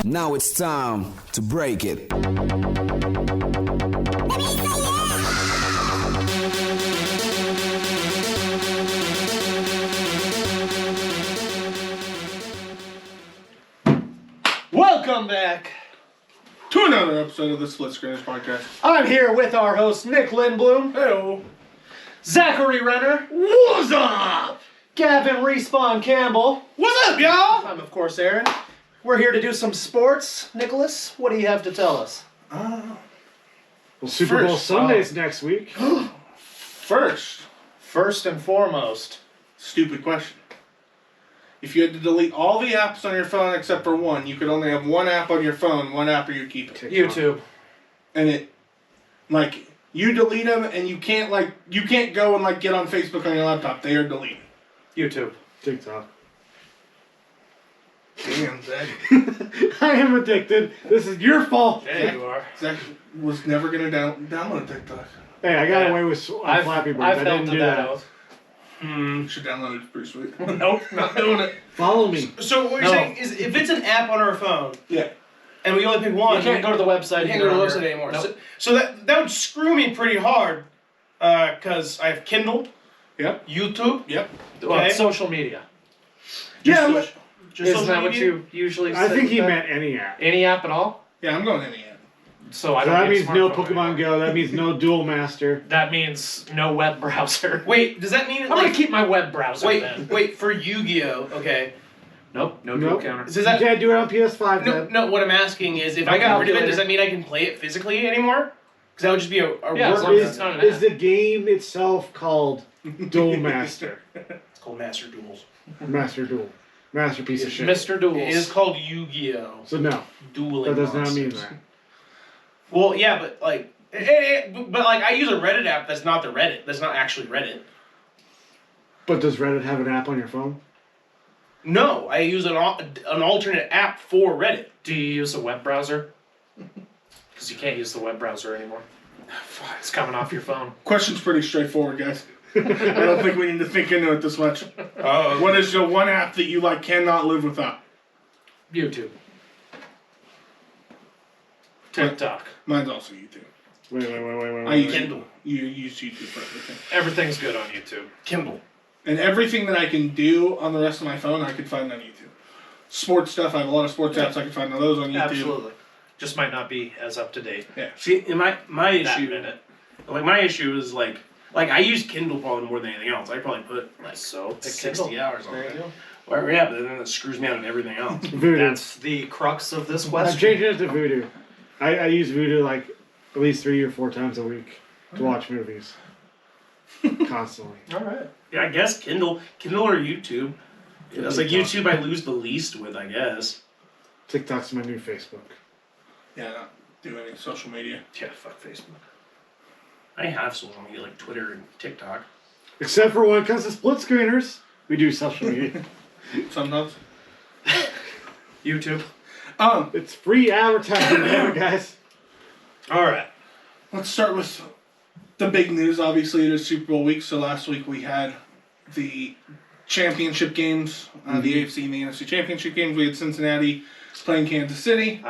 Now it's time to break it. Welcome back to another episode of the SplitScreeners podcast. I'm here with our host, Nick Lindblom. Hello. Zachary Renner. What's up? Gavin Respawn Campbell. What's up, y'all? I'm, of course, Aaron. We're here to do some sports. Nicholas, what do you have to tell us? Well, Super Bowl Sunday's next week. First and foremost. Stupid question. If you had to delete all the apps on your phone except for one, you could only have one app on your phone, one app you keep it. YouTube. And you delete them and you can't go and get on Facebook on your laptop. They are deleted. YouTube. TikTok. Damn, Zach. I am addicted. This is your fault. There you are. Zach was never going to download TikTok. Hey, I got away with Flappy Bird. I didn't do that. Should download it. It's pretty sweet. Nope, not doing it. Follow me. So what you're saying is if it's an app on our phone, yeah, and we only pick one, you can't go to the website. You can't go to the website anymore. Nope. So that would screw me pretty hard, because I have Kindle. Yep. YouTube. Yep. Well, social media. Just Isn't that what you usually say? I think he meant any app. Any app at all? Yeah, I'm going any app. So that means no Pokemon Go. That means no Duel Master. That means no web browser. Wait, does that mean I'm gonna keep my web browser then. Wait, for Yu-Gi-Oh, okay. Nope, no dual counter. Does that, you can't do it on PS5, No, what I'm asking is, if I got rid of it, does that mean I can play it physically anymore? Because that would just be a work. Is the game itself called Duel Master? It's called Master Duels. Master Duel. Masterpiece of shit. Mr. Duels. It is called Yu-Gi-Oh. So no. Dueling That does not mean monsters. that. Well, yeah, but I use a Reddit app that's not the Reddit. That's not actually Reddit. But does Reddit have an app on your phone? No, I use an alternate app for Reddit. Do you use a web browser? Because you can't use the web browser anymore. It's coming off your phone. Question's pretty straightforward, guys. I don't think we need to think into it this much. What is the one app that you cannot live without? YouTube. TikTok. Mine's also YouTube. Wait. I use Kindle. You use YouTube for everything. Everything's good on YouTube. Kindle. And everything that I can do on the rest of my phone, I can find on YouTube. Sports stuff, I have a lot of sports apps I can find on those on YouTube. Absolutely. Just might not be as up to date. Yeah. See, my issue, minute. my issue is I use Kindle probably more than anything else. I probably put 60 hours on it. Well, yeah, but then it screws me out of everything else. Voodoo. That's the crux of this question. I'm changing it to Voodoo. I use Voodoo at least 3 or 4 times a week to watch movies. Constantly. Alright. Yeah, I guess Kindle or YouTube. It's YouTube I lose the least with, I guess. TikTok's my new Facebook. Yeah, I don't do any social media. Yeah, fuck Facebook. I have social media like Twitter and TikTok. Except for when it comes to SplitScreeners, we do social media. Sometimes. YouTube. It's free advertising there, guys. Alright. Let's start with the big news. Obviously, it is Super Bowl week, so last week we had the championship games, the AFC and the NFC championship games. We had Cincinnati playing Kansas City.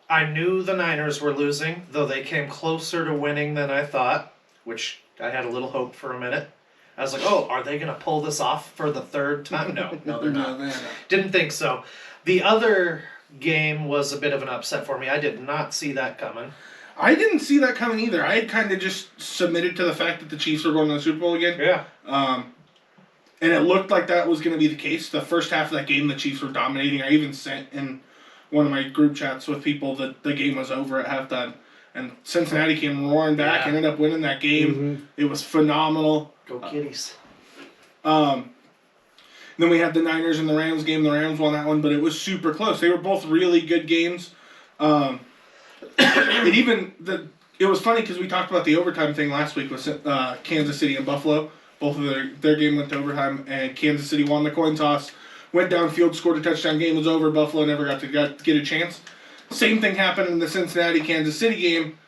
I knew the Niners were losing, though they came closer to winning than I thought, which I had a little hope for a minute. I was like, oh, are they going to pull this off for the third time? No, they're not. No, Didn't think so. The other game was a bit of an upset for me. I did not see that coming. I didn't see that coming either. I had kind of just submitted to the fact that the Chiefs were going to the Super Bowl again. Yeah. And it looked like that was going to be the case. The first half of that game, the Chiefs were dominating. I even sent in one of my group chats with people that the game was over at halftime. And Cincinnati came roaring back, ended up winning that game. Mm-hmm. It was phenomenal. Go Kitties. Then we had the Niners and the Rams game. The Rams won that one, but it was super close. They were both really good games. It was funny because we talked about the overtime thing last week with Kansas City and Buffalo. Both of their game went to overtime, and Kansas City won the coin toss. Went downfield, scored a touchdown, game was over. Buffalo never got to get a chance. Same thing happened in the Cincinnati-Kansas City game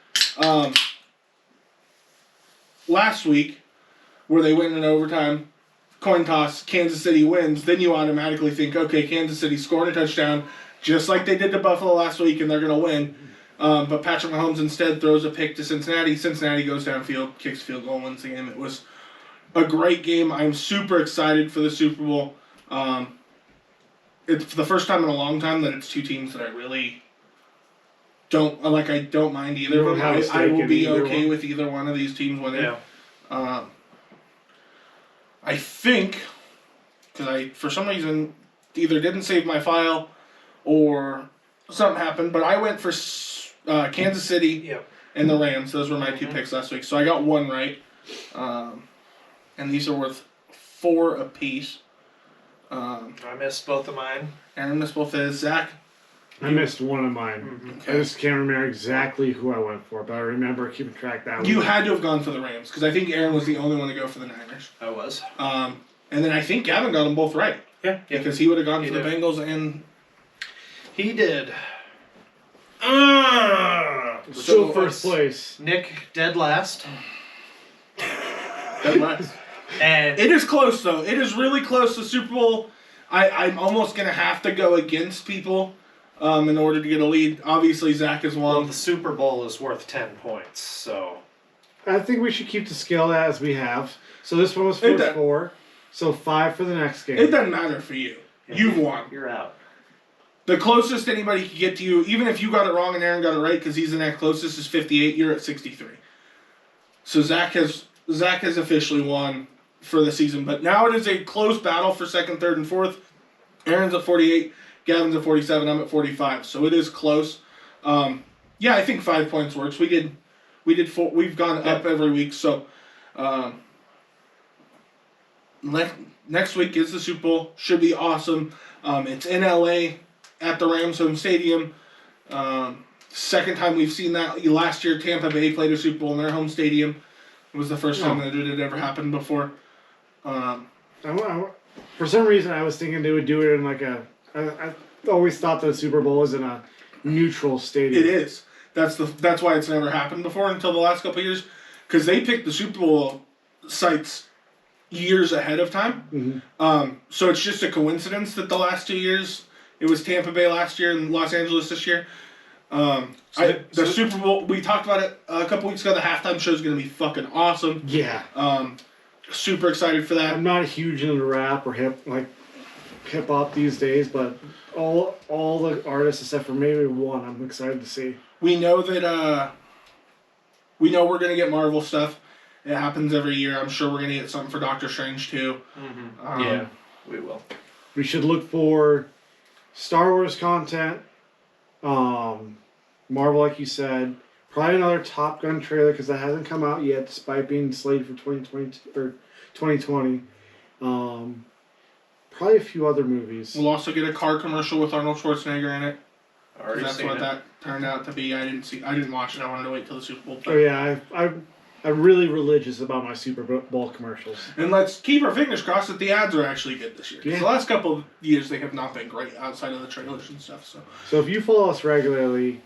last week, where they went in overtime, coin toss, Kansas City wins. Then you automatically think, okay, Kansas City scored a touchdown, just like they did to Buffalo last week, and they're going to win. But Patrick Mahomes instead throws a pick to Cincinnati. Cincinnati goes downfield, kicks a field goal, wins the game. It was a great game. I'm super excited for the Super Bowl. It's the first time in a long time that it's two teams that I really don't like. I don't mind either of them. I will be okay with either one of these teams winning. Yeah. I think because I for some reason either didn't save my file or something happened, but I went for Kansas City Yep. and the Rams. Those were my two picks last week, so I got one right. And these are worth 4 apiece. I missed both of mine. Aaron missed both of his. Zach? I missed one of mine. I just can't remember exactly who I went for, but I remember keeping track that You week. had to have gone for the Rams, because I think Aaron was the only one to go for the Niners. I was. And then I think Gavin got them both right. Yeah. Because he would have gone He for the did. Bengals and... He did. Still first place. Nick dead last. Dead last. And It is close, though. It is really close. The Super Bowl, I'm almost going to have to go against people in order to get a lead. Obviously, Zach has well, won. the Super Bowl is worth 10 points, so I think we should keep the scale as we have. So this one was It for does. 4. So 5 for the next game. It doesn't matter for you. You've won. you're out. The closest anybody can get to you, even if you got it wrong and Aaron got it right, because he's the next closest, is 58. You're at 63. So Zach has officially won for the season. But now it is a close battle for second, third, and fourth. Aaron's at 48. Gavin's at 47. I'm at 45. So it is close. Yeah, I think 5 points works. We did 4. We've gone up every week. So next week is the Super Bowl. Should be awesome. It's in LA at the Rams home stadium. Second time we've seen that. Last year, Tampa Bay played a Super Bowl in their home stadium. It was the first time that it had ever happened before. For some reason, I was thinking they would do it in like a. I always thought the Super Bowl was in a neutral stadium. It is. That's why it's never happened before until the last couple of years, because they picked the Super Bowl sites years ahead of time. Mm-hmm. So it's just a coincidence that the last 2 years it was Tampa Bay last year and Los Angeles this year. The Super Bowl, we talked about it a couple weeks ago. The halftime show is going to be fucking awesome. Yeah. Super excited for that. I'm not huge into rap or hip hop these days, but all the artists except for maybe one, I'm excited to see. We know that we're going to get Marvel stuff. It happens every year. I'm sure we're going to get something for Doctor Strange too. Mm-hmm. Yeah, we will. We should look for Star Wars content, Marvel, like you said, probably another Top Gun trailer because that hasn't come out yet, despite being slated for 2022 or 2020. Probably a few other movies. We'll also get a car commercial with Arnold Schwarzenegger in it. Already That's seen what it. that turned out to be. I didn't watch it. I wanted to wait till the Super Bowl. Oh yeah, I'm really religious about my Super Bowl commercials. And let's keep our fingers crossed that the ads are actually good this year. 'Cause Yeah. the last couple of years they have not been great outside of the trailers and stuff. So if you follow us regularly,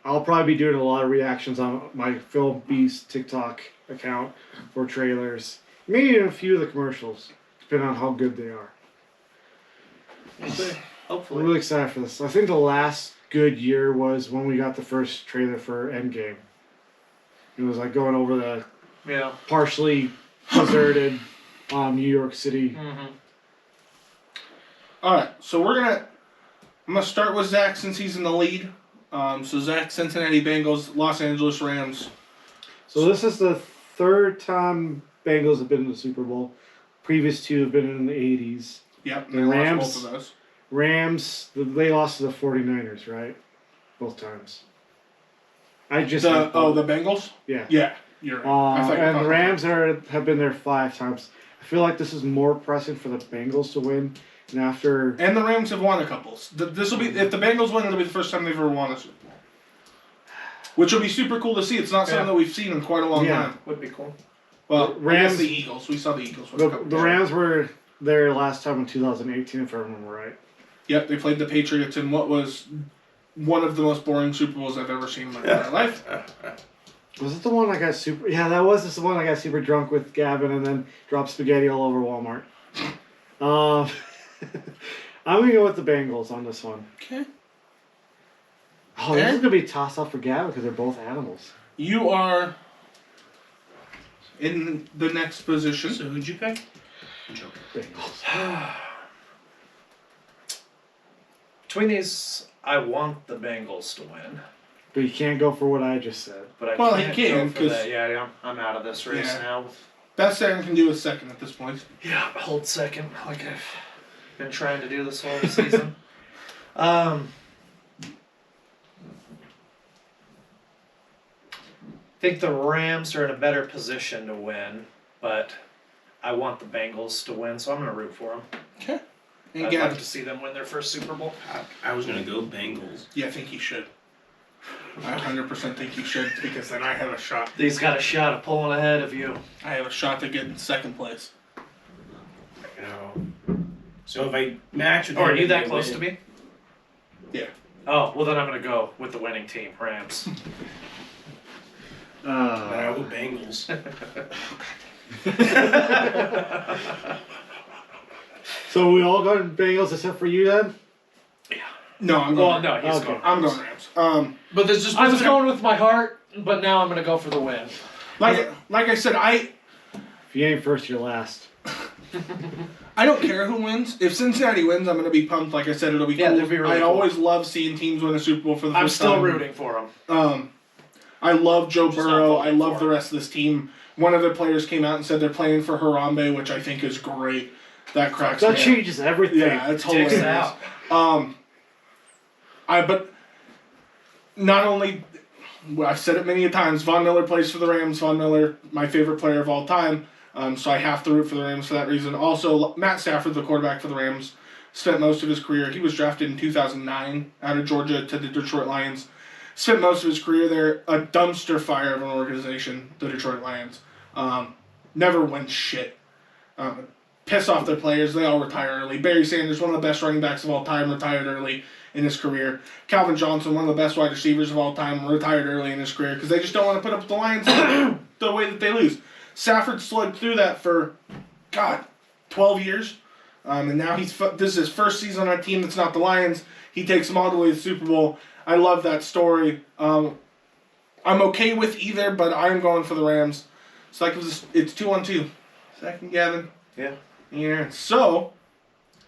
I'll probably be doing a lot of reactions on my Film Beast TikTok account for trailers. Maybe even a few of the commercials, depending on how good they are. We'll see. I'm Hopefully. really excited for this. I think the last good year was when we got the first trailer for Endgame. It was like going over the Yeah. partially deserted New York City. Mm-hmm. All right, so I'm gonna start with Zach since he's in the lead. So Zach, Cincinnati Bengals, Los Angeles Rams. So this is the third time Bengals have been in the Super Bowl. Previous two have been in the 80s. Yep, The they Rams. lost both of those. Rams, they lost to the 49ers, right? Both times. I just The Bengals. yeah. Yeah, you're right. I thought you were And the talking Rams have been there 5 times. I feel like this is more pressing for the Bengals to win. And after And the Rams have won a couple. This will be if the Bengals win, it'll be the first time they've ever won a Super Bowl, which will be super cool to see. It's not something that we've seen in quite a long time. Would be cool. Well, The I Rams- guess the Eagles. We saw the Eagles. Win a the couple Rams were there last time in 2018, if I remember right. Yep, they played the Patriots in what was one of the most boring Super Bowls I've ever seen in my entire life. Was it the one I got super? Yeah, that was just the one I got super drunk with Gavin and then dropped spaghetti all over Walmart. I'm gonna go with the Bengals on this one. Okay. Oh, this is going to be a toss-up for Gavin because they're both animals. You are in the next position. So who'd you pick? I'm joking. Bengals. Between these, I want the Bengals to win. But you can't go for what I just said. But I Well, he can't can, go for 'cause- that. Yeah, I'm out of this race Yeah. now. Best Aaron can do is second at this point. Yeah, hold second, like I've been trying to do this whole season. I think the Rams are in a better position to win, but I want the Bengals to win, so I'm going to root for them. Okay. And I'd Gavin. like to see them win their first Super Bowl. I was gonna go Bengals. Yeah, I think you should. I 100% think you should because then I have a shot. These got a shot of pulling ahead of you. I have a shot to get in second place. You know. So if I match with Oh, are him, you that they close win. to me? Yeah. Oh, well then I'm going to go with the winning team, Rams. Then I'll go Bengals. So we all got Bengals except for you then? No, I'm going. Well, no, he's Okay. going. I'm going Rams. But there's just I was going with my heart, but now I'm going to go for the win. Like I said, If you ain't first, you're last. I don't care who wins. If Cincinnati wins, I'm going to be pumped. Like I said, it'll be Yeah, cool. that'd be really I cool. always love seeing teams win a Super Bowl for the I'm first still time. rooting for them. I love Joe Just not Burrow. voting I love for the him. rest of this team. One of the players came out and said they're playing for Harambe, which I think is great. That cracks That me up. changes everything. Yeah, it's Dicks hilarious. out. But not only, well, I've said it many a times, Von Miller plays for the Rams. Von Miller, my favorite player of all time. So I have to root for the Rams for that reason. Also, Matt Stafford, the quarterback for the Rams, spent most of his career. He was drafted in 2009 out of Georgia to the Detroit Lions. Spent most of his career there. A dumpster fire of an organization, the Detroit Lions. Never won shit. Piss off their players. They all retire early. Barry Sanders, one of the best running backs of all time, retired early in his career. Calvin Johnson, one of the best wide receivers of all time, retired early in his career because they just don't want to put up with the Lions the way that they lose. Stafford slugged through that for, 12 years. And now this is his first season on a team that's not the Lions. He takes them all the way to the Super Bowl. I love that story. I'm okay with either, but I'm going for the Rams. So that gives us, it's 2-1-2. Second, Gavin. Yeah. Yeah. So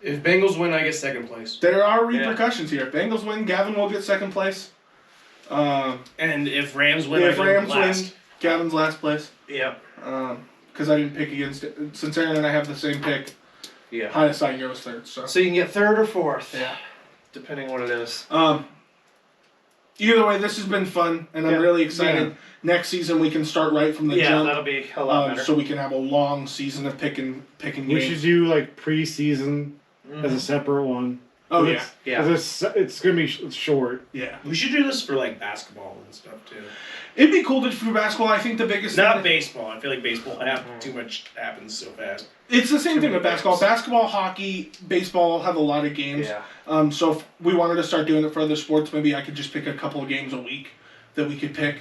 If Bengals win, I get second place. there are repercussions here. If Bengals win, Gavin will get second place. And if Rams win, If I get Rams last. win, Gavin's last place. Yep. Because I didn't pick against it. Since Aaron and I have the same pick, Yeah. highest I goes third. So. So you can get third or fourth. Yeah. Depending what it is. Either way, this has been fun, and I'm Yeah. really excited. Next season we can start right from the Yeah, jump. that'll be a lot better. So we can have a long season of picking We games. should do like preseason as a separate one. Oh, yeah. It's- Yeah. 'cause it's gonna be short. Yeah. We should do this for like basketball and stuff too. It'd be cool to for basketball. I think the biggest Not thing, baseball. I feel like baseball too much happens so fast. it's the same Too thing many with basketball. games. Basketball, hockey, baseball have a lot of games. Yeah. So if we wanted to start doing it for other sports, maybe I could just pick a couple of games a week that we could pick.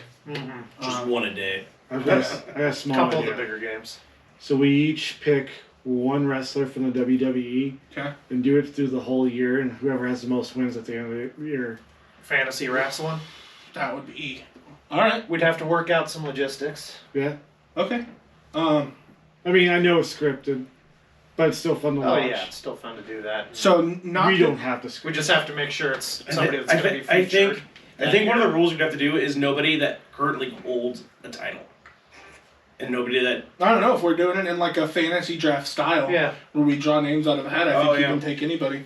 Just one a day. I got a small Couple of idea. the bigger games. So we each pick one wrestler from the WWE Okay. and do it through the whole year, and whoever has the most wins at the end of the year. Fantasy wrestling. That would be. All right. We'd have to work out some logistics. Yeah. Okay. I mean, I know it's scripted, but it's still fun to Oh watch. yeah, it's still fun to do that. So not We to- don't have to We script. just have to make sure it's I somebody thi- that's going to be I featured. think I think one of the rules we'd have to do is nobody that currently holds a title. And nobody that I don't know if we're doing it in like a fantasy draft style. Yeah. Where we draw names out of a hat. I Oh, think you yeah. can take anybody.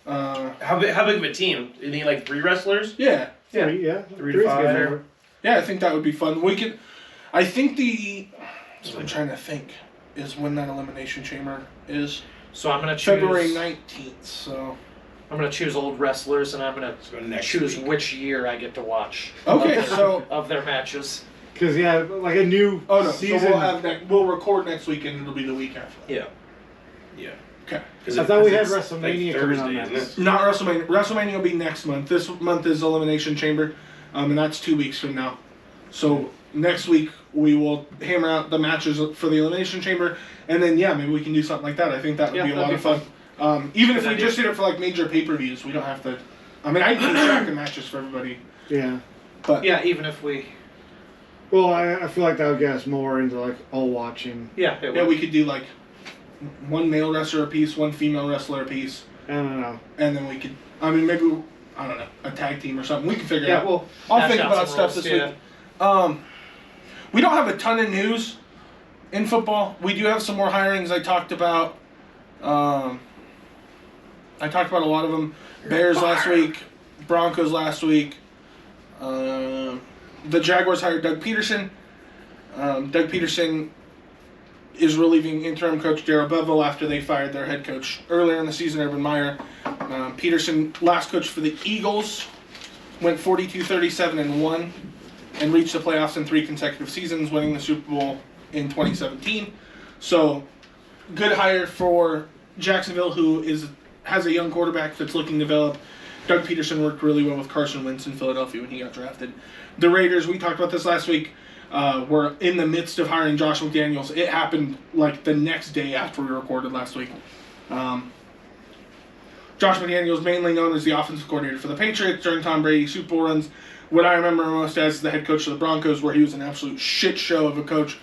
how big of a team? You think like 3 wrestlers? Yeah. Yeah. Yeah. 3 to Three's a 5. good number. Yeah, I think that would be fun. We could. I think So I'm trying to think. Is when that elimination chamber is So I'm going to choose February 19th. So. I'm going to choose old wrestlers, and I'm going So to next choose week. which year I get to watch. Okay. So. Of their matches. Because yeah, like a new Oh no. season. So we'll record next week and it'll be the week after. That. Yeah. Yeah. Okay. I thought we had WrestleMania coming on Thursday, next. isn't it? Not WrestleMania. WrestleMania will be next month. This month is Elimination Chamber, and that's 2 weeks from now. So next week we will hammer out the matches for the Elimination Chamber, and then maybe we can do something like that. I think that would be a lot that'd of fun. Even if Good we idea. just did it for like major pay-per-views, we don't have to I mean, I can track the matches for everybody. Yeah. But Yeah, even if we. Well, I feel like that would get us more into like all watching. Yeah, it yeah, would. we could do like one male wrestler a piece, one female wrestler a piece, I don't know. and then we could. I mean, maybe I don't know, a tag team or something. We can figure it Yeah, out. well, I'll hash think out about some stuff rules, this yeah. week. We don't have a ton of news in football. We do have some more hirings. I talked about a lot of them. Bears last week, Broncos last week. The Jaguars hired Doug Peterson. Doug Peterson is relieving interim coach Darrell Bevell after they fired their head coach earlier in the season, Urban Meyer. Peterson, last coach for the Eagles, went 42-37-1 and reached the playoffs in 3 consecutive seasons, winning the Super Bowl in 2017. So, good hire for Jacksonville, who has a young quarterback that's looking to develop. Doug Peterson worked really well with Carson Wentz in Philadelphia when he got drafted. The Raiders, we talked about this last week, were in the midst of hiring Josh McDaniels. It happened like the next day after we recorded last week. Josh McDaniels, mainly known as the offensive coordinator for the Patriots during Tom Brady's Super Bowl runs. What I remember most as the head coach of the Broncos, where he was an absolute shit show of a coach.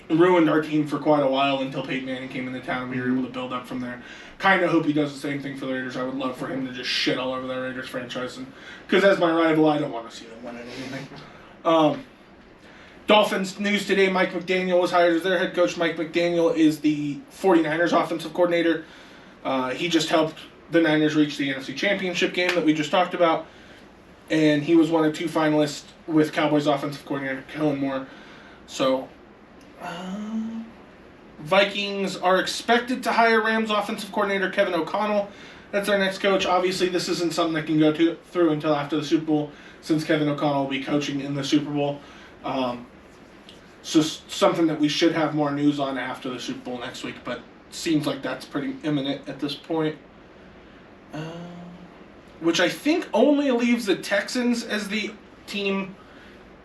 Ruined our team for quite a while until Peyton Manning came into town and we were able to build up from there. Kind of hope he does the same thing for the Raiders. I would love for him to just shit all over the Raiders franchise. Because as my rival, I don't want to see them win anything. Dolphins news today, Mike McDaniel was hired as their head coach. Mike McDaniel is the 49ers offensive coordinator. He just helped the Niners reach the NFC Championship game that we just talked about. And he was one of 2 finalists with Cowboys offensive coordinator Kellen Moore. So, Vikings are expected to hire Rams offensive coordinator Kevin O'Connell. That's our next coach. Obviously, this isn't something that can go through until after the Super Bowl, since Kevin O'Connell will be coaching in the Super Bowl. So something that we should have more news on after the Super Bowl next week, but seems like that's pretty imminent at this point. Which I think only leaves the Texans as the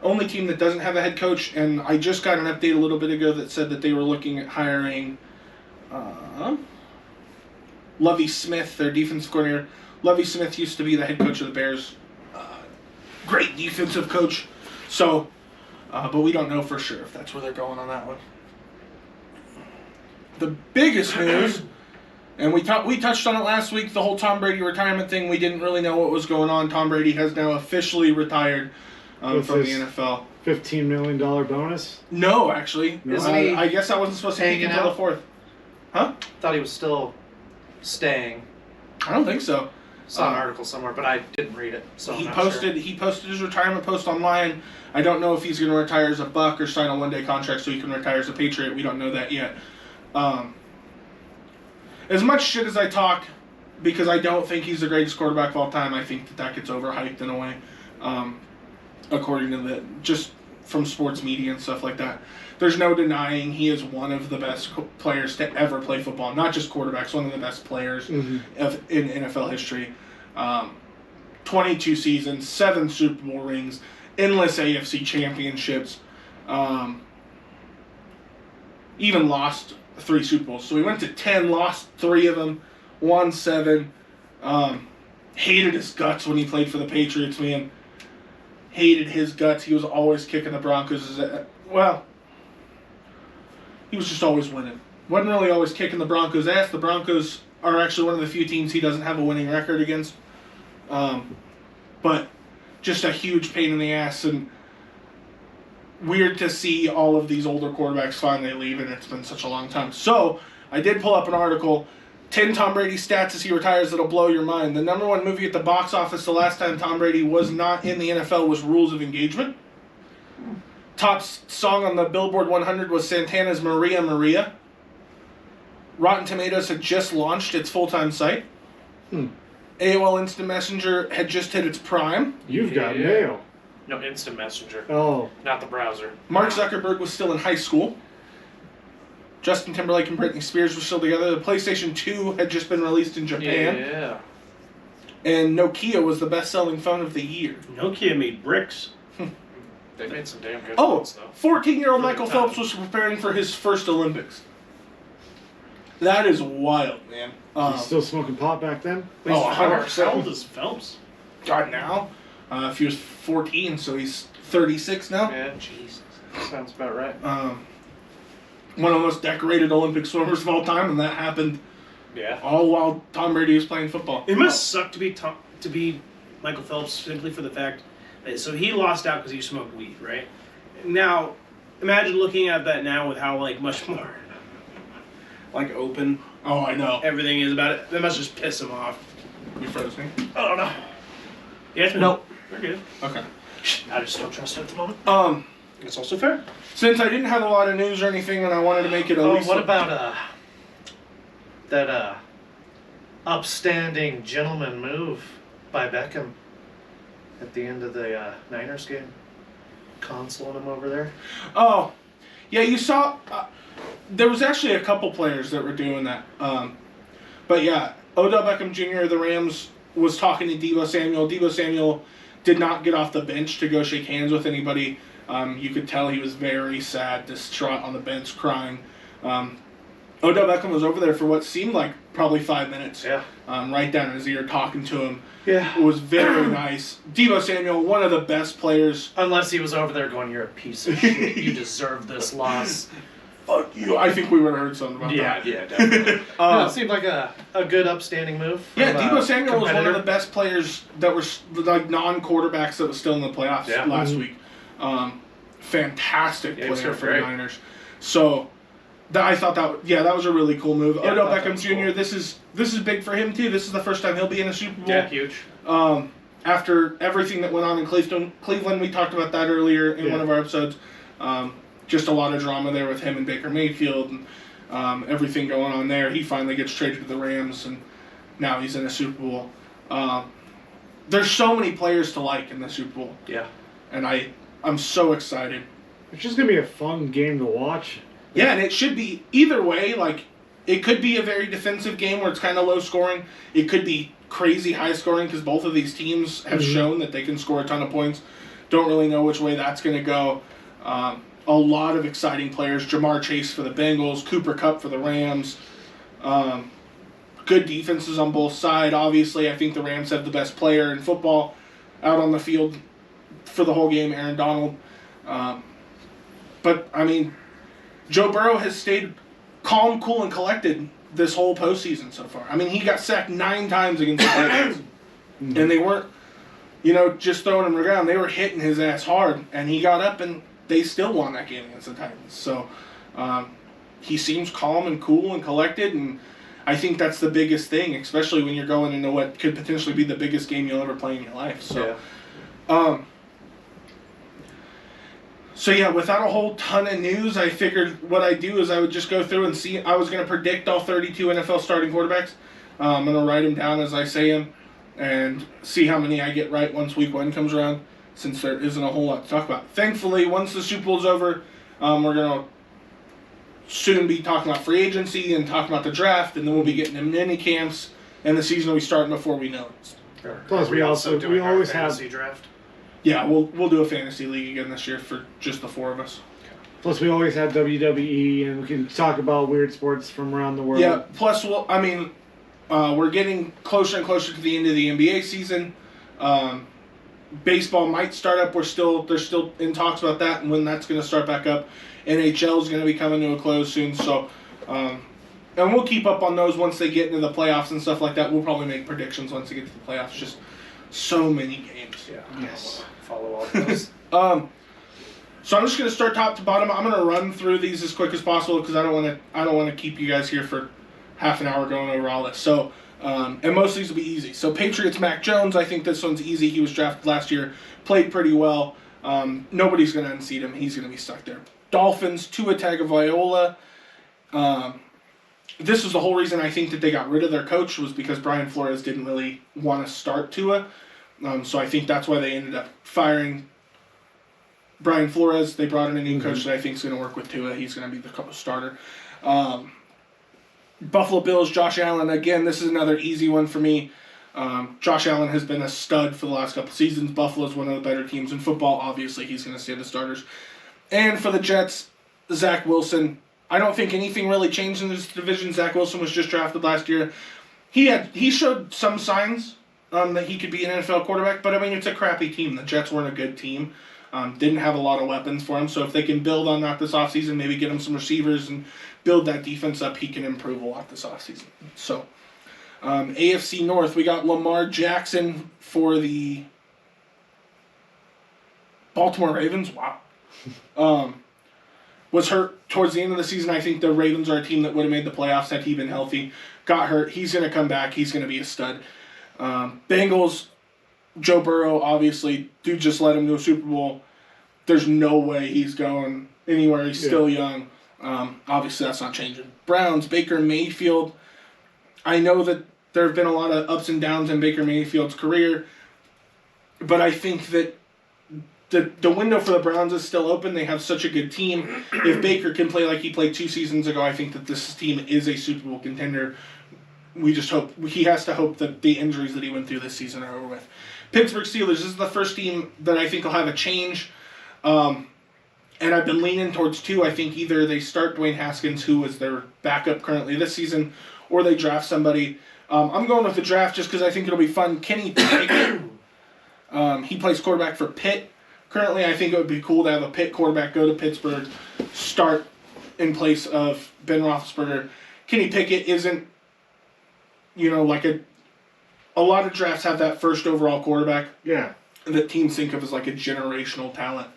only team that doesn't have a head coach, and I just got an update a little bit ago that said that they were looking at hiring Lovie Smith, their defensive coordinator. Lovie Smith used to be the head coach of the Bears. Great defensive coach. So, but we don't know for sure if that's where they're going on that one. The biggest news, and we touched on it last week, the whole Tom Brady retirement thing. We didn't really know what was going on. Tom Brady has now officially retired from the NFL. $15 million bonus? No, actually. No. Isn't he I guess I wasn't supposed to take hanging until out? the 4th. Huh? Thought he was still staying. I don't think so. Saw an article somewhere, but I didn't read it, so I'm He not posted his retirement post online. I don't know if he's going to retire as a Buck or sign a one-day contract so he can retire as a Patriot. We don't know that yet. As much shit as I talk, because I don't think he's the greatest quarterback of all time, I think that gets overhyped in a way, according to just from sports media and stuff like that. There's no denying he is one of the best players to ever play football. Not just quarterbacks, one of the best players in NFL history. 22 seasons, 7 Super Bowl rings, endless AFC championships. Even lost 3 Super Bowls. So he went to 10, lost 3 of them, won 7. Hated his guts when he played for the Patriots, man. Hated his guts. He was always kicking the Broncos' well, he was just always winning. Wasn't really always kicking the Broncos' ass. The Broncos are actually one of the few teams he doesn't have a winning record against. But just a huge pain in the ass, and weird to see all of these older quarterbacks finally leave, and it's been such a long time. So, I did pull up an article, 10 Tom Brady stats as he retires that'll blow your mind. The number 1 movie at the box office the last time Tom Brady was not in the NFL was Rules of Engagement. Top song on the Billboard 100 was Santana's Maria Maria. Rotten Tomatoes had just launched its full-time site. AOL Instant Messenger had just hit its prime. You've got mail. No, Instant Messenger. Oh. Not the browser. Mark Zuckerberg was still in high school. Justin Timberlake and Britney Spears were still together. The PlayStation 2 had just been released in Japan. Yeah. And Nokia was the best-selling phone of the year. Nokia made bricks. They made some damn good Oh, ones, though. 14-year-old For Michael the time. Phelps was preparing for his first Olympics. That is wild, man. He's still smoking pot back then? Oh, How 100%. old is Phelps? God, now? If he was 14, so he's 36 now. Yeah, Jesus. Sounds about right. One of the most decorated Olympic swimmers of all time, and that happened Yeah. all while Tom Brady was playing football. It must suck to be Michael Phelps simply for the fact that so he lost out because he smoked weed, right? Now, imagine looking at that now with how like much more like open Oh, I know. everything is about it. That must just piss him off. You froze me? I don't know. Yeah, Nope. We're good. Okay. I just don't trust it at the moment. It's also fair. Since I didn't have a lot of news or anything, and I wanted to make it at Oh, least. what about that upstanding gentleman move by Beckham at the end of the Niners game? Consoling him over there. Oh, yeah, you saw. There was actually a couple players that were doing that. But yeah, Odell Beckham Jr. of the Rams was talking to Deebo Samuel. Deebo Samuel did not get off the bench to go shake hands with anybody. You could tell he was very sad, distraught on the bench, crying. Odell Beckham was over there for what seemed like probably 5 minutes. Yeah. Right down in his ear, talking to him. Yeah. It was very nice. Deebo Samuel, one of the best players. Unless he was over there going, "You're a piece of shit. You deserve this loss." Fuck you. I think we would have heard something about that. Yeah, definitely. No, it seemed like a good upstanding move. Yeah, from, Deebo Samuel was one of competitor. the best players that were like non-quarterbacks that was still in the playoffs Yeah. last week. Fantastic Yeah, he was player doing for the great. Niners. So, I thought that was a really cool move. Yeah, I Odell thought that Beckham was Jr. cool. This is big for him too. This is the first time he'll be in a Super Bowl. Yeah, huge. After everything that went on in Cleveland, we talked about that earlier in one of our episodes. Just a lot of drama there with him and Baker Mayfield and everything going on there. He finally gets traded to the Rams, and now he's in a Super Bowl. There's so many players to like in the Super Bowl, Yeah. and I'm so excited. It's just going to be a fun game to watch. Yeah, and it should be either way. Like, it could be a very defensive game where it's kind of low scoring. It could be crazy high scoring because both of these teams have shown that they can score a ton of points. Don't really know which way that's going to go. A lot of exciting players. Jamar Chase for the Bengals, Cooper Kupp for the Rams. Good defenses on both sides. Obviously, I think the Rams have the best player in football out on the field for the whole game, Aaron Donald. But, I mean, Joe Burrow has stayed calm, cool, and collected this whole postseason so far. I mean, he got sacked 9 times against the Titans. And they weren't, just throwing him around. They were hitting his ass hard. And he got up, and they still won that game against the Titans. So, he seems calm and cool and collected. And I think that's the biggest thing, especially when you're going into what could potentially be the biggest game you'll ever play in your life. So, So yeah, without a whole ton of news, I figured what I'd do is I would just go through and see. I was going to predict all 32 NFL starting quarterbacks. I'm going to write them down as I say them and see how many I get right once week 1 comes around, since there isn't a whole lot to talk about. Thankfully, once the Super Bowl's over, we're going to soon be talking about free agency and talking about the draft, and then we'll be getting in mini camps, and the season will be starting before we know it. Plus, we also doing our always fantasy have draft. Yeah, we'll do a fantasy league again this year for just the 4 of us. Plus, we always have WWE, and we can talk about weird sports from around the world. Yeah, plus, we're getting closer and closer to the end of the NBA season. Baseball might start up. They're still in talks about that and when that's going to start back up. NHL is going to be coming to a close soon. So, and we'll keep up on those once they get into the playoffs and stuff like that. We'll probably make predictions once they get to the playoffs. Just so many games. Yeah. Yes. Follow all those. So I'm just going to start top to bottom. I'm going to run through these as quick as possible because I don't want to keep you guys here for half an hour going over all this. So, and most of these will be easy. So Patriots, Mac Jones. I think this one's easy. He was drafted last year, played pretty well. Nobody's going to unseat him. He's going to be stuck there. Dolphins, Tua Tagovailoa. This was the whole reason I think that they got rid of their coach was because Brian Flores didn't really want to start Tua. So I think that's why they ended up firing Brian Flores. They brought in a new coach that I think is going to work with Tua. He's going to be the starter. Buffalo Bills, Josh Allen. Again, this is another easy one for me. Josh Allen has been a stud for the last couple seasons. Buffalo's one of the better teams in football. Obviously, he's going to stay the starters. And for the Jets, Zach Wilson. I don't think anything really changed in this division. Zach Wilson was just drafted last year. He showed some signs that he could be an NFL quarterback, but I mean, it's a crappy team. The Jets weren't a good team. Didn't have a lot of weapons for him, so if they can build on that this offseason, maybe get him some receivers and build that defense up, he can improve a lot this offseason. So, AFC North, we got Lamar Jackson for the Baltimore Ravens. Wow. Was hurt towards the end of the season. I think the Ravens are a team that would have made the playoffs had he been healthy. Got hurt. He's going to come back. He's going to be a stud. Bengals, Joe Burrow, obviously, dude just led him to a Super Bowl. There's no way he's going anywhere. He's still young. Obviously, that's not changing. Browns, Baker Mayfield. I know that there have been a lot of ups and downs in Baker Mayfield's career, but I think that the window for the Browns is still open. They have such a good team. If Baker can play like he played 2 seasons ago, I think that this team is a Super Bowl contender. We just hope, he has to hope that the injuries that he went through this season are over with. Pittsburgh Steelers, this is the first team that I think will have a change. And I've been leaning towards 2. I think either they start Dwayne Haskins, who is their backup currently this season, or they draft somebody. I'm going with the draft just because I think it'll be fun. Kenny Pickett, he plays quarterback for Pitt. Currently, I think it would be cool to have a Pitt quarterback go to Pittsburgh, start in place of Ben Roethlisberger. Kenny Pickett isn't, like a lot of drafts have that first overall quarterback. Yeah. That teams think of as like a generational talent.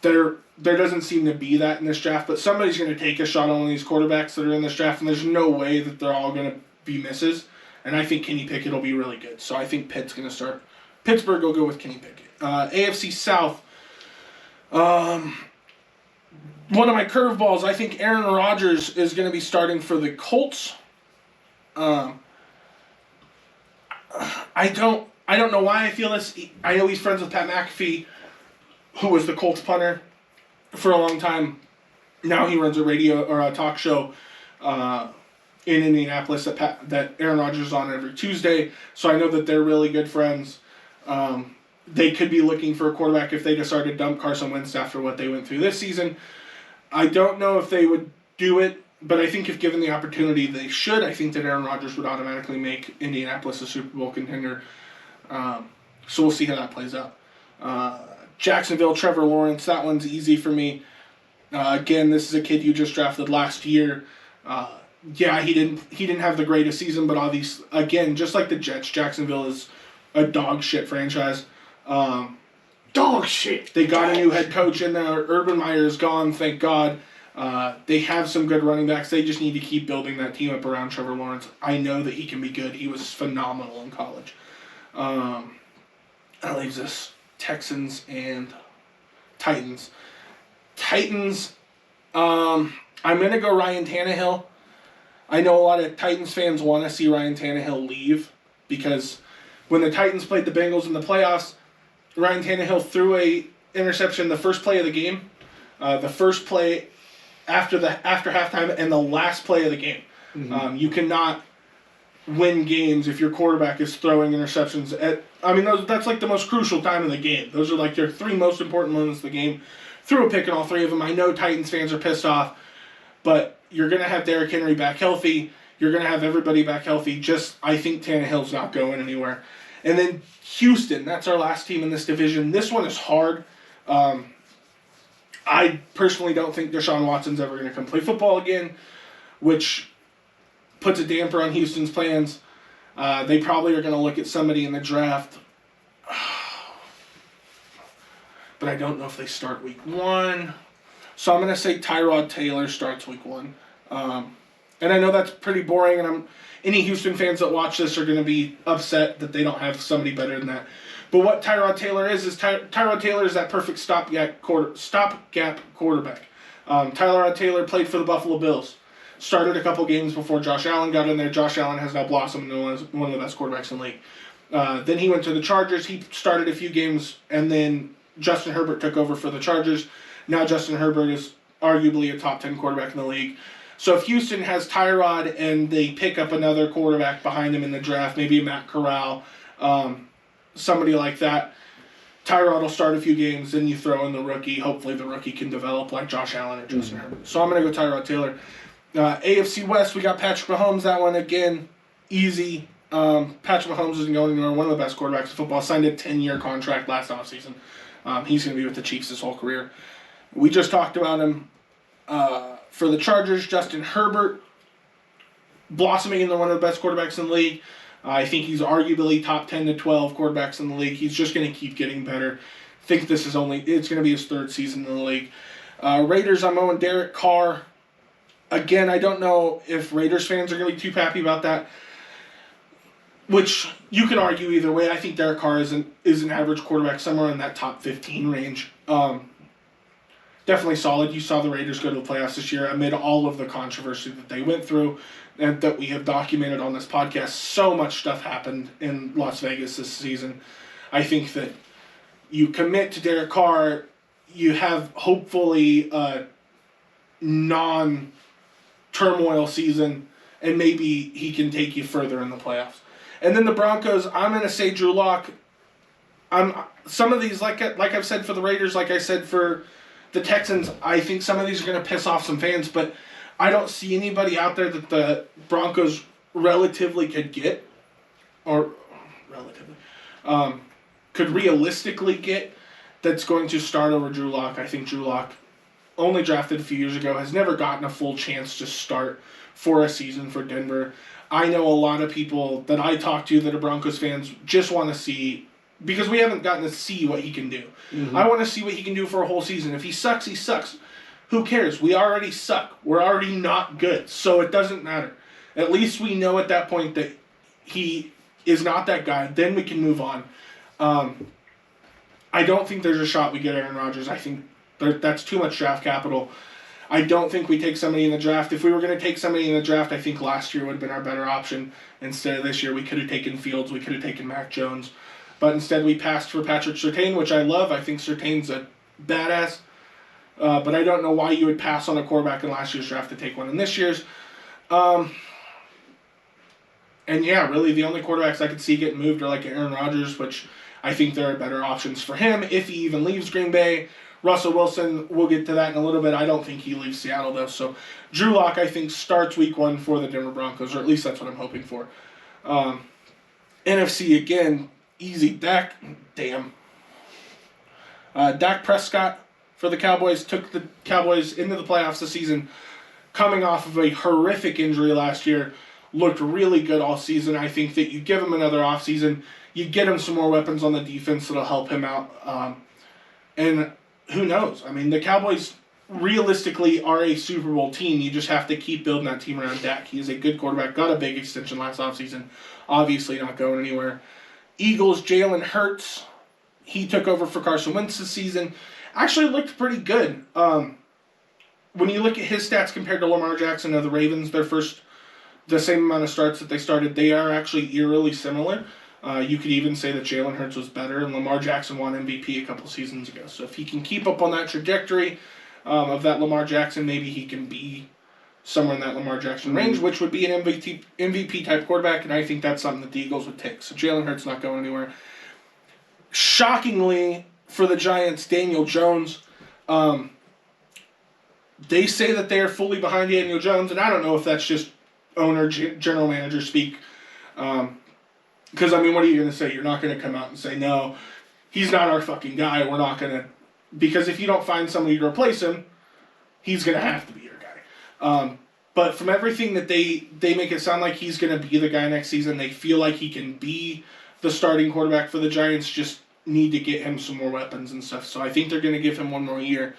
There doesn't seem to be that in this draft, but somebody's going to take a shot on these quarterbacks that are in this draft, and there's no way that they're all going to be misses. And I think Kenny Pickett will be really good. So I think Pitt's going to start. Pittsburgh will go with Kenny Pickett. AFC South. One of my curveballs, I think Aaron Rodgers is going to be starting for the Colts. I don't know why I feel this. I know he's friends with Pat McAfee, who was the Colts punter for a long time. Now he runs a radio or a talk show in Indianapolis that Aaron Rodgers is on every Tuesday. So I know that they're really good friends. They could be looking for a quarterback if they decided to dump Carson Wentz after what they went through this season. I don't know if they would do it, but I think if given the opportunity, they should. I think that Aaron Rodgers would automatically make Indianapolis a Super Bowl contender. So we'll see how that plays out. Jacksonville, Trevor Lawrence, that one's easy for me. Again, this is a kid you just drafted last year. He didn't have the greatest season, but obviously, again, just like the Jets, Jacksonville is a dog shit franchise. Dog shit. They got a new head coach in there. Urban Meyer is gone, thank God. They have some good running backs. They just need to keep building that team up around Trevor Lawrence. I know that he can be good. He was phenomenal in college. That leaves us Texans and Titans. Titans, I'm going to go Ryan Tannehill. I know a lot of Titans fans want to see Ryan Tannehill leave because when the Titans played the Bengals in the playoffs, Ryan Tannehill threw a interception the first play of the game, the first play after halftime, and the last play of the game. Mm-hmm. You cannot win games if your quarterback is throwing interceptions that's like the most crucial time of the game. Those are like your 3 most important moments of the game. Threw a pick in all 3 of them. I know Titans fans are pissed off, but you're going to have Derrick Henry back healthy. You're going to have everybody back healthy. I think Tannehill's not going anywhere. And then Houston, that's our last team in this division. This one is hard. I personally don't think Deshaun Watson's ever going to come play football again, which puts a damper on Houston's plans. They probably are going to look at somebody in the draft. But I don't know if they start week 1. So I'm going to say Tyrod Taylor starts week 1. And I know that's pretty boring, and any Houston fans that watch this are going to be upset that they don't have somebody better than that. But what Tyrod Taylor is Tyrod Taylor is that perfect stopgap quarterback. Tyrod Taylor played for the Buffalo Bills. Started a couple games before Josh Allen got in there. Josh Allen has now blossomed into one of the best quarterbacks in the league. Then he went to the Chargers. He started a few games, and then Justin Herbert took over for the Chargers. Now Justin Herbert is arguably a top 10 quarterback in the league. So if Houston has Tyrod and they pick up another quarterback behind him in the draft, maybe Matt Corral, somebody like that, Tyrod will start a few games, then you throw in the rookie. Hopefully the rookie can develop like Josh Allen or Justin Herbert. So I'm going to go Tyrod Taylor. AFC West, we got Patrick Mahomes. That one, again, easy. Patrick Mahomes isn't going anywhere. One of the best quarterbacks in football. Signed a 10-year contract last offseason. He's going to be with the Chiefs his whole career. We just talked about him. For the Chargers, Justin Herbert, blossoming into one of the best quarterbacks in the league. I think he's arguably top 10 to 12 quarterbacks in the league. He's just going to keep getting better. I think it's going to be his third season in the league. Raiders, I'm going Derek Carr. Again, I don't know if Raiders fans are going to be too happy about that, which you can argue either way. I think Derek Carr is an average quarterback somewhere in that top 15 range. Definitely solid. You saw the Raiders go to the playoffs this year amid all of the controversy that they went through and that we have documented on this podcast. So much stuff happened in Las Vegas this season. I think that you commit to Derek Carr, you have hopefully a non-turmoil season, and maybe he can take you further in the playoffs. And then the Broncos, I'm going to say Drew Lock. Some of these, like I've said for the Raiders, like I said for the Texans, I think some of these are going to piss off some fans, but I don't see anybody out there that the Broncos relatively could get, or could realistically get, that's going to start over Drew Lock. I think Drew Lock, only drafted a few years ago, has never gotten a full chance to start for a season for Denver. I know a lot of people that I talk to that are Broncos fans just want to see, because we haven't gotten to see what he can do. Mm-hmm. I want to see what he can do for a whole season. If he sucks, he sucks. Who cares? We already suck. We're already not good. So it doesn't matter. At least we know at that point that he is not that guy. Then we can move on. I don't think there's a shot we get Aaron Rodgers. I think that's too much draft capital. I don't think we take somebody in the draft. If we were going to take somebody in the draft, I think last year would have been our better option. Instead of this year, we could have taken Fields. We could have taken Mac Jones. But instead, we passed for Patrick Surtain, which I love. I think Surtain's a badass. But I don't know why you would pass on a quarterback in last year's draft to take one in this year's. And yeah, really the only quarterbacks I could see getting moved are like Aaron Rodgers, which I think there are better options for him if he even leaves Green Bay. Russell Wilson, we'll get to that in a little bit. I don't think he leaves Seattle, though. So Drew Lock, I think, starts week 1 for the Denver Broncos, or at least that's what I'm hoping for. NFC, again, easy. Dak Prescott for the Cowboys took the Cowboys into the playoffs this season, coming off of a horrific injury last year. Looked really good all season. I think that you give him another offseason, you get him some more weapons on the defense that'll help him out. And who knows? I mean, the Cowboys realistically are a Super Bowl team. You just have to keep building that team around Dak. He is a good quarterback. Got a big extension last offseason. Obviously not going anywhere. Eagles, Jalen Hurts. He took over for Carson Wentz this season. Actually looked pretty good. When you look at his stats compared to Lamar Jackson of the Ravens, the same amount of starts that they started, they are actually eerily similar. You could even say that Jalen Hurts was better, and Lamar Jackson won MVP a couple seasons ago. So if he can keep up on that trajectory of that Lamar Jackson, maybe he can be somewhere in that Lamar Jackson range, which would be an MVP-type quarterback, and I think that's something that the Eagles would take. So Jalen Hurts not going anywhere. Shockingly, for the Giants, Daniel Jones, they say that they are fully behind Daniel Jones, and I don't know if that's just owner, general manager speak. Because, I mean, what are you going to say? You're not going to come out and say, no, he's not our fucking guy. We're not going to... Because if you don't find somebody to replace him, he's going to have to be your guy. But from everything that they make it sound like he's going to be the guy next season, they feel like he can be the starting quarterback for the Giants, just need to get him some more weapons and stuff. So I think they're going to give him one more year.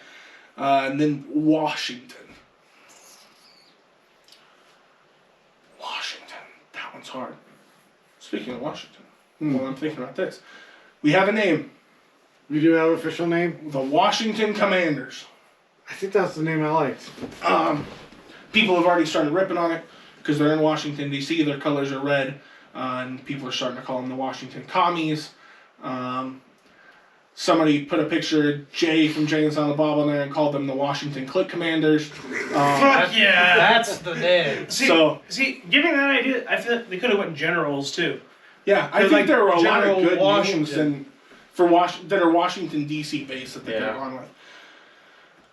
And then Washington. That one's hard. Speaking of Washington, while I'm thinking about this, we have a name. You do have an official name? The Washington Commanders. I think that's the name I liked. People have already started ripping on it because they're in Washington, D.C. Their colors are red, and people are starting to call them the Washington Commies. Somebody put a picture of Jay from Jay and Silent Bob on there and called them the Washington Click Commanders. Fuck yeah! That's the name. See, giving that idea, I feel like they could have went Generals too. Yeah, I think there were a lot of good Washington names, and that are Washington D.C. based that they could have gone with.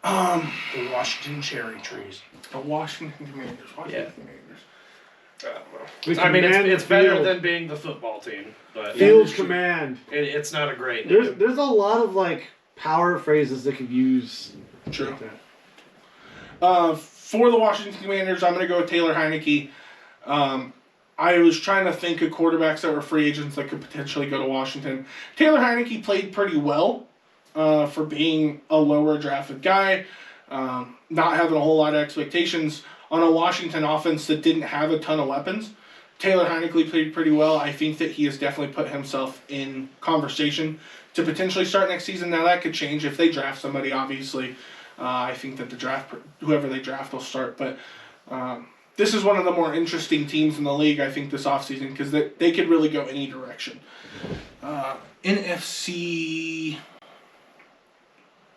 The Washington cherry trees. The Washington Commanders. Commanders. I mean, it's better than being the football team, but Field command. it's not a great. There's a lot of like power phrases that could use. True. Like that. For the Washington Commanders, I'm going to go with Taylor Heineke. I was trying to think of quarterbacks that were free agents that could potentially go to Washington. Taylor Heineke played pretty well for being a lower drafted guy, not having a whole lot of expectations on a Washington offense that didn't have a ton of weapons. Taylor Heineke played pretty well. I think that he has definitely put himself in conversation to potentially start next season. Now that could change if they draft somebody, obviously. I think that whoever they draft will start. But this is one of the more interesting teams in the league, I think, this offseason because they could really go any direction. NFC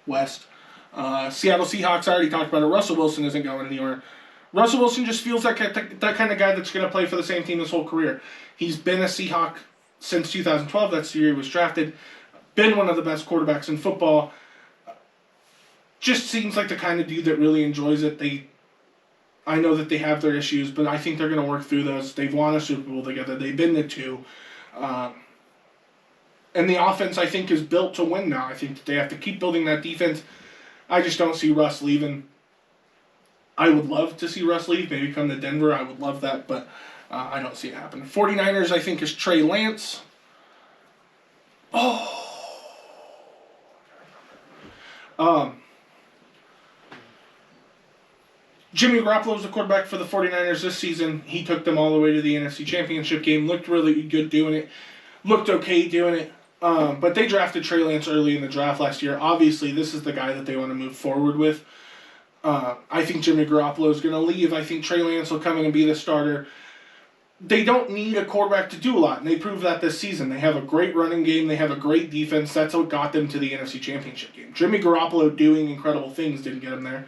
West. Seattle Seahawks, I already talked about it. Russell Wilson isn't going anywhere. Russell Wilson just feels like that kind of guy that's going to play for the same team his whole career. He's been a Seahawk since 2012. That's the year he was drafted. Been one of the best quarterbacks in football. Just seems like the kind of dude that really enjoys it. I know that they have their issues, but I think they're going to work through those. They've won a Super Bowl together. They've been to 2. And the offense, I think, is built to win now. I think that they have to keep building that defense. I just don't see Russ leaving. I would love to see Russ leave, maybe come to Denver. I would love that, but I don't see it happen. 49ers, I think, is Trey Lance. Jimmy Garoppolo was the quarterback for the 49ers this season. He took them all the way to the NFC Championship game. Looked really good doing it. Looked okay doing it. But they drafted Trey Lance early in the draft last year. Obviously, this is the guy that they want to move forward with. I think Jimmy Garoppolo is going to leave. I think Trey Lance will come in and be the starter. They don't need a quarterback to do a lot, and they proved that this season. They have a great running game. They have a great defense. That's what got them to the NFC Championship game. Jimmy Garoppolo doing incredible things didn't get them there.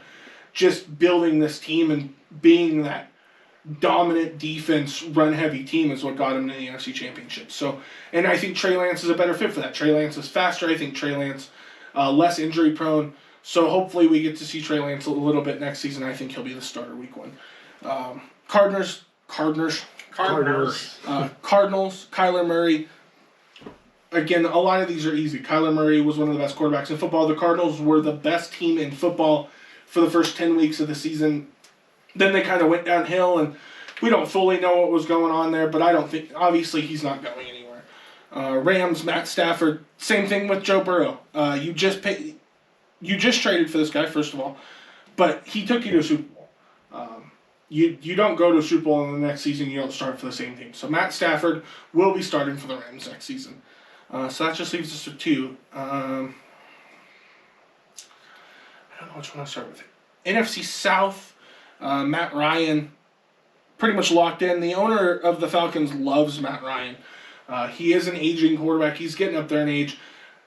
Just building this team and being that dominant defense, run-heavy team is what got him to the NFC Championship. So, and I think Trey Lance is a better fit for that. Trey Lance is faster. I think Trey Lance less injury-prone. So hopefully we get to see Trey Lance a little bit next season. I think he'll be the starter week 1. Cardinals, Kyler Murray. Again, a lot of these are easy. Kyler Murray was one of the best quarterbacks in football. The Cardinals were the best team in football for the first 10 weeks of the season. Then they kind of went downhill, and we don't fully know what was going on there, but I don't think, obviously, he's not going anywhere. Rams, Matt Stafford, same thing with Joe Burrow. You just traded for this guy, first of all, but he took you to a Super Bowl. You don't go to a Super Bowl in the next season, you don't start for the same team. So Matt Stafford will be starting for the Rams next season. So that just leaves us with 2. I don't know which one to start with. NFC South, Matt Ryan, pretty much locked in. The owner of the Falcons loves Matt Ryan. He is an aging quarterback. He's getting up there in age.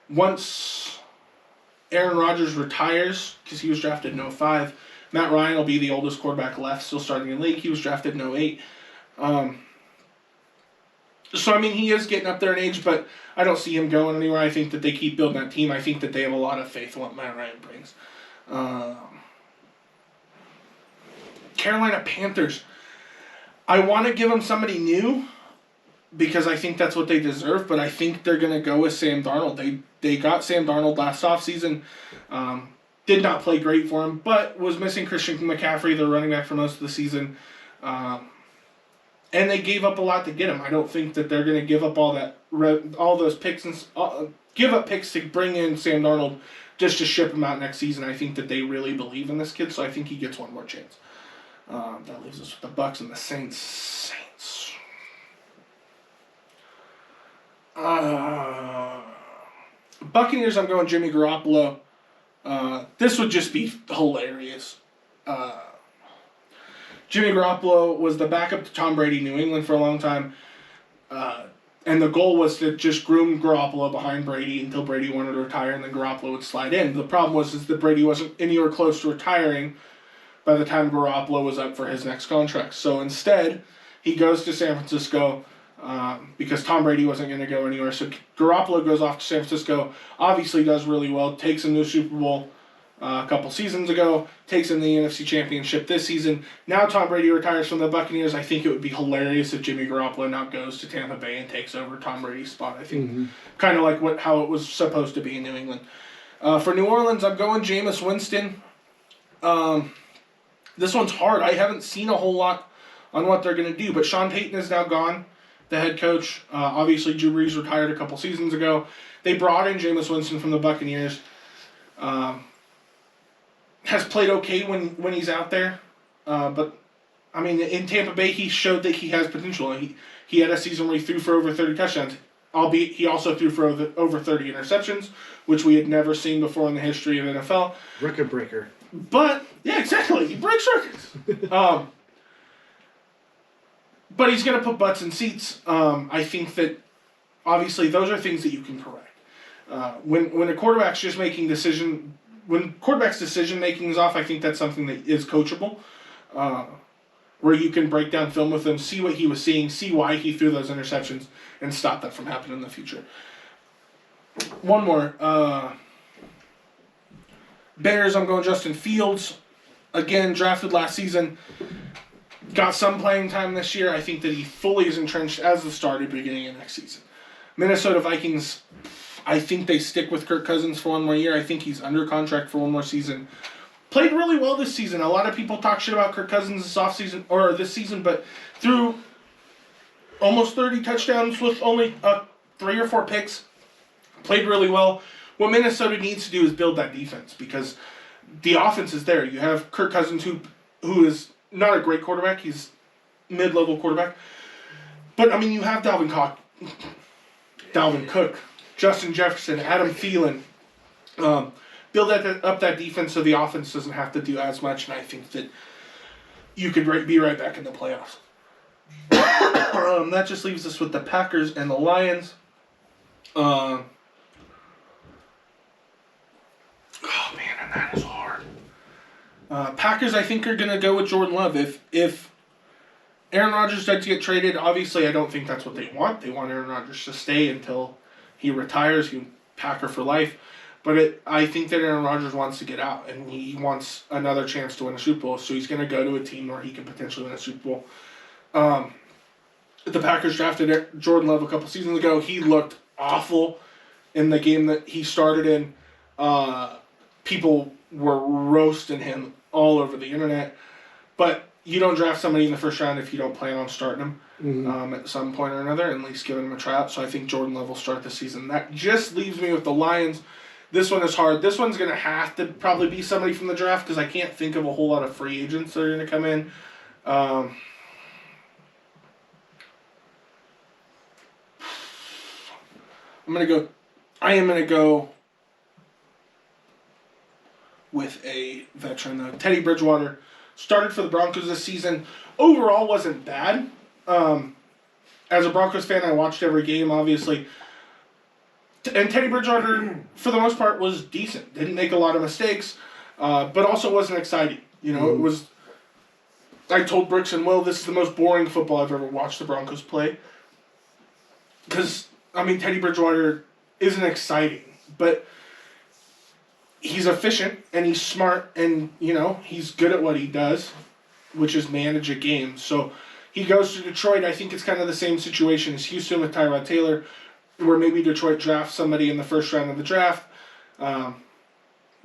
Once Aaron Rodgers retires, because he was drafted in 2005, Matt Ryan will be the oldest quarterback left, still starting in the league. He was drafted in 2008. So, I mean, he is getting up there in age, but I don't see him going anywhere. I think that they keep building that team. I think that they have a lot of faith in what Matt Ryan brings. Carolina Panthers. I want to give them somebody new because I think that's what they deserve, but I think they're going to go with Sam Darnold. They got Sam Darnold last offseason. Did not play great for him, but was missing Christian McCaffrey, their running back, for most of the season. And they gave up a lot to get him. I don't think that they're going to give up all those picks and give up picks to bring in Sam Darnold just to ship him out next season. I think that they really believe in this kid, so I think he gets one more chance. That leaves us with the Bucks and the Saints. Buccaneers, I'm going Jimmy Garoppolo. This would just be hilarious. Jimmy Garoppolo was the backup to Tom Brady in New England for a long time. And the goal was to just groom Garoppolo behind Brady until Brady wanted to retire, and then Garoppolo would slide in. The problem was that Brady wasn't anywhere close to retiring by the time Garoppolo was up for his next contract. So instead, he goes to San Francisco. because Tom Brady wasn't going to go anywhere. So Garoppolo goes off to San Francisco, obviously does really well, takes him to the Super Bowl a couple seasons ago, takes in the NFC Championship this season. Now Tom Brady retires from the Buccaneers. I think it would be hilarious if Jimmy Garoppolo now goes to Tampa Bay and takes over Tom Brady's spot. I think kind of like how it was supposed to be in New England. For New Orleans, I'm going Jameis Winston. This one's hard. I haven't seen a whole lot on what they're going to do, but Sean Payton is now gone, the head coach. Obviously, Drew Brees retired a couple seasons ago. They brought in Jameis Winston from the Buccaneers. Has played okay when he's out there, but I mean, in Tampa Bay, he showed that he has potential. He had a season where he threw for over 30 touchdowns, albeit he also threw for over 30 interceptions, which we had never seen before in the history of NFL. Record breaker. But yeah, exactly, he breaks records. But he's going to put butts in seats. I think that obviously those are things that you can correct. When a quarterback's just making when quarterback's decision making is off, I think that's something that is coachable, where you can break down film with him, see what he was seeing, see why he threw those interceptions, and stop that from happening in the future. One more. Bears, I'm going Justin Fields. Again, drafted last season. Got some playing time this year. I think that he fully is entrenched as the starter beginning of next season. Minnesota Vikings, I think they stick with Kirk Cousins for one more year. I think he's under contract for one more season. Played really well this season. A lot of people talk shit about Kirk Cousins this season, but threw almost 30 touchdowns with only 3 or 4 picks. Played really well. What Minnesota needs to do is build that defense because the offense is there. You have Kirk Cousins, who is not a great quarterback. He's mid-level quarterback. But, I mean, you have Dalvin Cook, Justin Jefferson, Adam Thielen. Build up that defense so the offense doesn't have to do as much, and I think that you could be right back in the playoffs. That just leaves us with the Packers and the Lions. Oh, man, and that is hard. Packers, I think, are going to go with Jordan Love. If Aaron Rodgers does get traded, obviously I don't think that's what they want. They want Aaron Rodgers to stay until he retires. He's Packer for life. But I think that Aaron Rodgers wants to get out, and he wants another chance to win a Super Bowl, so he's going to go to a team where he can potentially win a Super Bowl. The Packers drafted Jordan Love a couple seasons ago. He looked awful in the game that he started in. People were roasting him all over the internet. But you don't draft somebody in the first round if you don't plan on starting him at some point or another, and at least giving him a tryout. So I think Jordan Love will start the season. That just leaves me with the Lions. This one is hard. This one's going to have to probably be somebody from the draft because I can't think of a whole lot of free agents that are going to come in. I am going to go with a veteran, though. Teddy Bridgewater started for the Broncos this season. Overall, wasn't bad. As a Broncos fan, I watched every game, obviously. And Teddy Bridgewater, for the most part, was decent. Didn't make a lot of mistakes, but also wasn't exciting. You know, it was... I told Brooks and Will, this is the most boring football I've ever watched the Broncos play. Because, I mean, Teddy Bridgewater isn't exciting, but he's efficient, and he's smart, and, you know, he's good at what he does, which is manage a game. So he goes to Detroit. I think it's kind of the same situation as Houston with Tyrod Taylor, where maybe Detroit drafts somebody in the first round of the draft.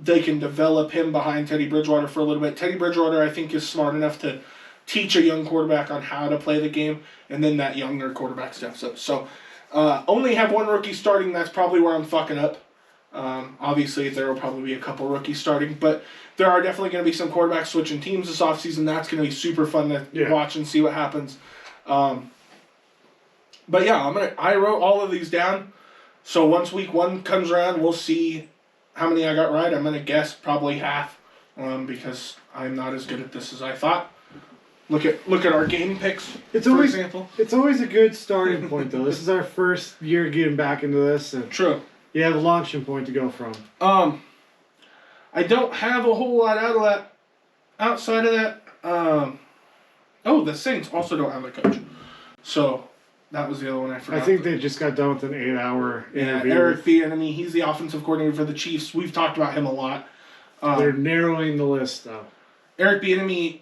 They can develop him behind Teddy Bridgewater for a little bit. Teddy Bridgewater, I think, is smart enough to teach a young quarterback on how to play the game, and then that younger quarterback steps up. So only have one rookie starting. That's probably where I'm fucking up. Obviously, there will probably be a couple rookies starting, but there are definitely going to be some quarterbacks switching teams this offseason. That's going to be super fun to watch and see what happens. But yeah, I wrote all of these down. So once week 1 comes around, we'll see how many I got right. I'm gonna guess probably half, because I'm not as good at this as I thought. Look at our game picks. For example. It's always a good starting point, though. This is our first year getting back into this, and true. You have a launching point to go from. I don't have a whole lot out of that. Outside of that, the Saints also don't have a coach. So That was the other one I forgot. I think they just got done with an 8-hour interview. Eric Bieniemy, he's the offensive coordinator for the Chiefs. We've talked about him a lot. They're narrowing the list, though. Eric Bieniemy,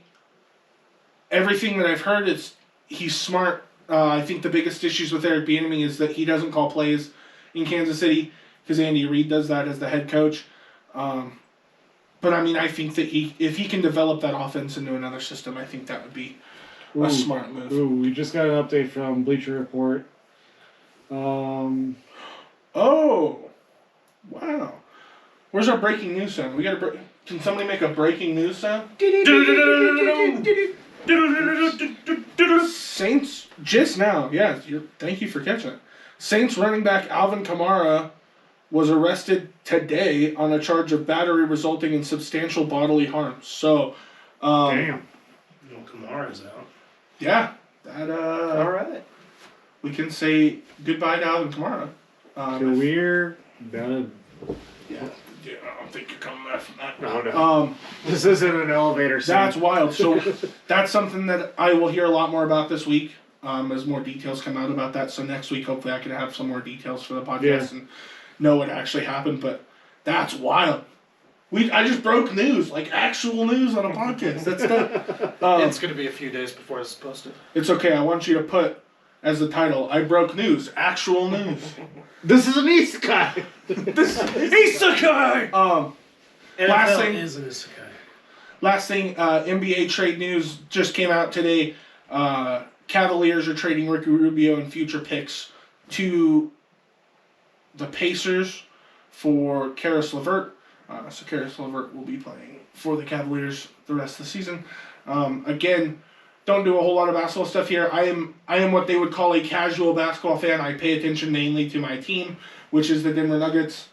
everything that I've heard is he's smart. I think the biggest issues with Eric Bieniemy is that he doesn't call plays in Kansas City because Andy Reid does that as the head coach. But I mean, I think that if he can develop that offense into another system, I think that would be a smart move. Ooh, we just got an update from Bleacher Report. Oh, wow! Where's our breaking news sound? Can somebody make a breaking news sound? Saints just now. Yeah, thank you for catching it. Saints running back Alvin Kamara was arrested today on a charge of battery resulting in substantial bodily harm. So, Damn. No, Kamara's out. Yeah, All right. we can say goodbye to Alvin Kamara. We're done. Yeah, I don't think you're coming back from that. No. This isn't an elevator scene. That's wild. So that's something that I will hear a lot more about this week as more details come out about that. So next week, hopefully, I can have some more details for the podcast and know what actually happened. But that's wild. I just broke news, like actual news on a podcast. That's It's going to be a few days before it's posted. It's okay. I want you to put as the title, I broke news. Actual news. This is an isekai. Isekai! Last thing- is an isekai. Last thing, NBA trade news just came out today. Cavaliers are trading Ricky Rubio and future picks to the Pacers for Karis LeVert. So Karis LeVert will be playing for the Cavaliers the rest of the season. Again, don't do a whole lot of basketball stuff here. I am what they would call a casual basketball fan. I pay attention mainly to my team, which is the Denver Nuggets,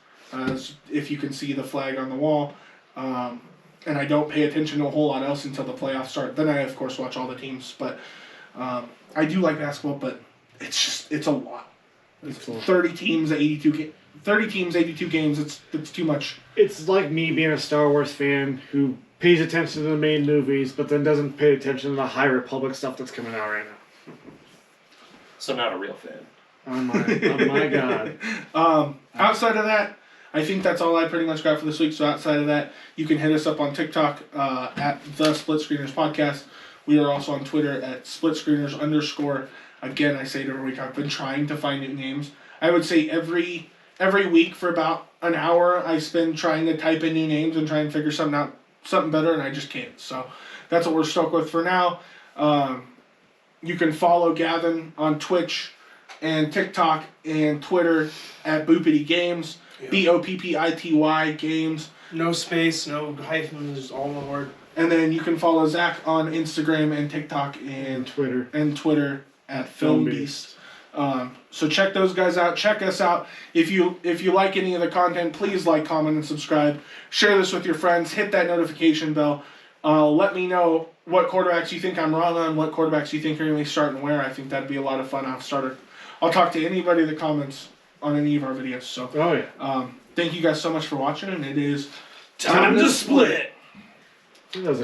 if you can see the flag on the wall. And I don't pay attention to a whole lot else until the playoffs start. Then I, of course, watch all the teams. But I do like basketball, but it's a lot. It's 30 teams, 82 games. It's too much. It's like me being a Star Wars fan who pays attention to the main movies, but then doesn't pay attention to the High Republic stuff that's coming out right now. So not a real fan. Oh my god. Outside of that, I think that's all I pretty much got for this week. So outside of that, you can hit us up on TikTok at the SplitScreeners Podcast. We are also on Twitter at SplitScreeners_. Again, I say it every week, I've been trying to find new names. I would say every week for about an hour, I spend trying to type in new names and try and figure something better, and I just can't. So that's what we're stuck with for now. You can follow Gavin on Twitch and TikTok and Twitter at Boopity Games. Yep. BOPPITY Games. No space, no hyphen, just all one word. And then you can follow Zach on Instagram and TikTok and Twitter at FilmBeast. So check those guys out. Check us out. If you like any of the content, please like, comment, and subscribe. Share this with your friends. Hit that notification bell. Let me know what quarterbacks you think I'm wrong on, what quarterbacks you think are going to be starting where. I think that'd be a lot of fun. I'll talk to anybody that comments on any of our videos. So, thank you guys so much for watching, and it is Time to split! That was a